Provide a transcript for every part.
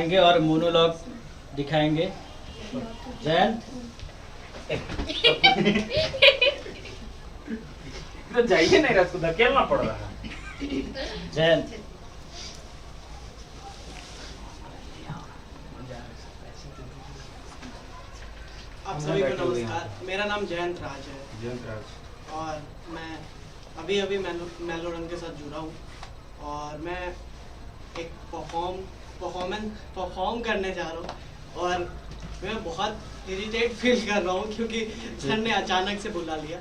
आएंगे और मोनोलॉग दिखाएंगे। जयंत तो जाइए नहीं, रात को धकेलना पड़ रहा है। जयंत आप सभी को नमस्कार। मेरा नाम जयंत राज है। जयंत राज। और मैं अभी मेलोरन के साथ जुड़ा हूँ और मैं एक परफॉर्म करने जा रहा हूँ और मैं बहुत इरिटेट फील कर रहा हूँ क्योंकि सर ने अचानक से बुला लिया।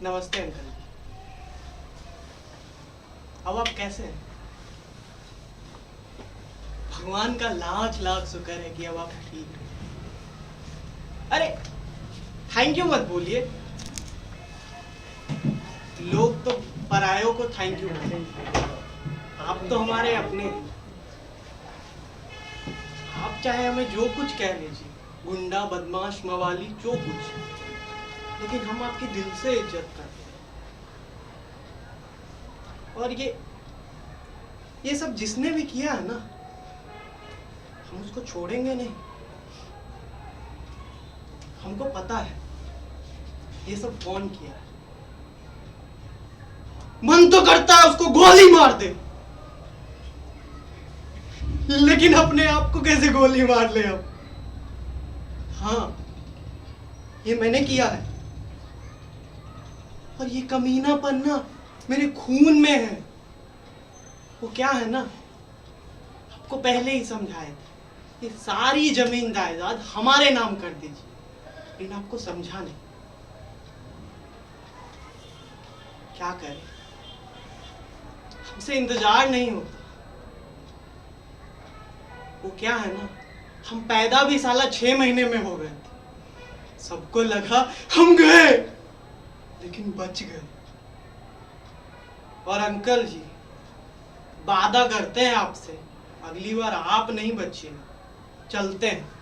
नमस्ते अंकल जी। अब आप कैसे हैं? भगवान का लाख लाख शुक्र है कि अब आप ठीक हैं। अरे थैंक यू मत बोलिए, लोग तो परायों को थैंक यू बोलते हैं, आप तो हमारे अपने हैं। आप चाहे हमें जो कुछ कह लीजिए, गुंडा बदमाश मवाली जो कुछ, लेकिन हम आपकी दिल से इज्जत करते हैं। और ये सब जिसने भी किया है ना, हम उसको छोड़ेंगे नहीं। हमको पता है ये सब कौन किया है। मन तो करता है उसको गोली मार दे, लेकिन अपने आप को कैसे गोली मार ले अब। हाँ, ये मैंने किया है और ये कमीनापन ना मेरे खून में है। वो क्या है ना, आपको पहले ही समझाए थे, ये सारी जमीन जायदाद हमारे नाम कर दीजिए, लेकिन आपको समझा नहीं। क्या करें, हमसे इंतजार नहीं होता। वो क्या है ना, हम पैदा भी साला 6 महीने में हो गए थे। सबको लगा हम गए, लेकिन बच गए। और अंकल जी, वादा करते हैं आपसे, अगली बार आप नहीं बचिएगा। चलते हैं।